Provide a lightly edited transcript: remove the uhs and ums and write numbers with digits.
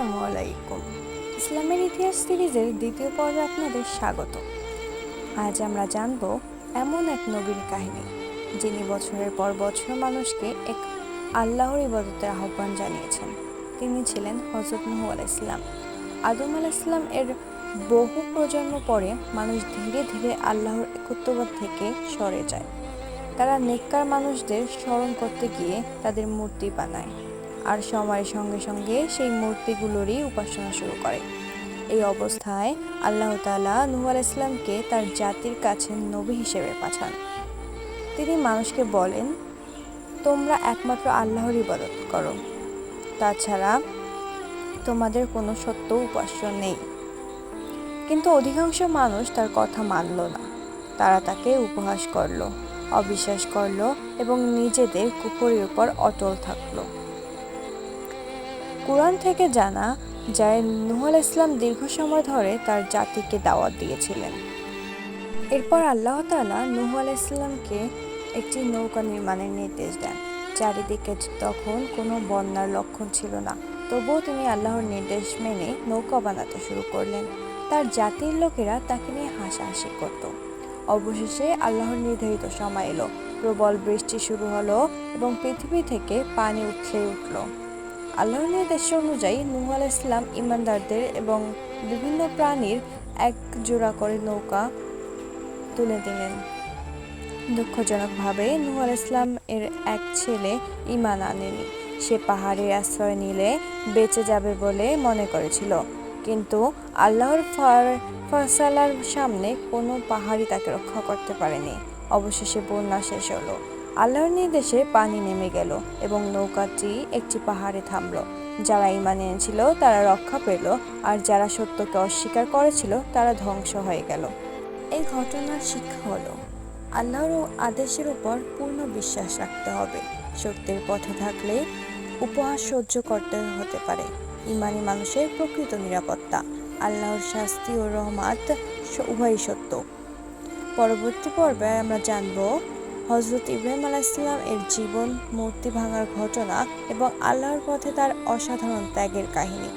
আসসালামু আলাইকুম। ইসলামের ইতিহাস সিরিজের দ্বিতীয় পর্বে আপনাদের স্বাগত। আজ আমরা জানব এমন এক নবীর কাহিনী, যিনি বছরের পর বছর মানুষকে এক আল্লাহর ইবাদতের আহ্বান জানিয়েছেন। তিনি ছিলেন হযরত নূহ আলাইহিস সালাম। আদম আলাইহিস সালাম এর বহু প্রজন্ম পরে মানুষ ধীরে ধীরে আল্লাহর একত্ববাদ থেকে সরে যায়। তারা নেককার মানুষদের স্মরণ করতে গিয়ে তাদের মূর্তি বানায়, আর সময়ের সঙ্গে সঙ্গে সেই মূর্তিগুলোরই উপাসনা শুরু করে। এই অবস্থায় আল্লাহ তাআলা নূহ আলাইহিস সালামকে তার জাতির কাছে নবী হিসেবে পাঠান। তিনি মানুষকে বলেন, তোমরা একমাত্র আল্লাহর ইবাদত করো, তাছাড়া তোমাদের কোনো সত্য উপাস্য নেই। কিন্তু অধিকাংশ মানুষ তার কথা মানল না। তারা তাকে উপহাস করল, অবিশ্বাস করল এবং নিজেদের কুফরির উপর অটল থাকলো। কুরআন থেকে জানা যায়, নূহ আলাইহিস সালাম দীর্ঘ সময় ধরে তার জাতিকে দাওয়াত দিয়েছিলেন। এরপর আল্লাহ তাআলা নূহ আলাইহিস সালামকে একটি নৌকা নির্মাণের নির্দেশ দেন। চারিদিকে তখন কোনো বন্যার লক্ষণ ছিল না, তবুও তিনি আল্লাহর নির্দেশ মেনে নৌকা বানাতে শুরু করলেন। তার জাতির লোকেরা তাকে নিয়ে হাসাহাসি করত। অবশেষে আল্লাহর নির্ধারিত সময় এলো, প্রবল বৃষ্টি শুরু হলো এবং পৃথিবী থেকে পানি উঠলেই উঠল। আল্লাহর নির্দেশ অনুযায়ী নূহ আলাইহিস সালাম ঈমানদারদের এবং বিভিন্ন প্রাণীর এক জোড়া করে নৌকা তুলে দিলেন। দুঃখজনকভাবে নূহ আলাইহিস সালাম এর এক ছেলে ঈমান আনেনি। সে পাহাড়ের আশ্রয় নিলে বেঁচে যাবে বলে মনে করেছিল, কিন্তু আল্লাহর ফয়সালার সামনে কোনো পাহাড়ই তাকে রক্ষা করতে পারেনি। অবশেষে বন্যা শেষ হলো, আল্লাহর নির্দেশে পানি নেমে গেল এবং নৌকাটি একটি পাহাড়ে থামল। যারা ঈমান এনেছিল তারা রক্ষা পেল, আর যারা সত্যকে অস্বীকার করেছিল তারা ধ্বংস হয়ে গেল। এই ঘটনার শিক্ষা হলো, আল্লাহর আদেশের উপর পূর্ণ বিশ্বাস রাখতে হবে। সত্যের পথে থাকলে উপহাস সহ্য করতে হতে পারে। ঈমানি মানুষের প্রকৃত নিরাপত্তা। আল্লাহর শাস্তি ও রহমত উভয়ই সত্য। পরবর্তী পর্বে আমরা জানব হযরত ইব্রাহিম আলাইহিস সালাম এর জীবন, মূর্তি ভাঙার ঘটনা এবং আল্লাহর পথে তার অসাধারণ ত্যাগের কাহিনী।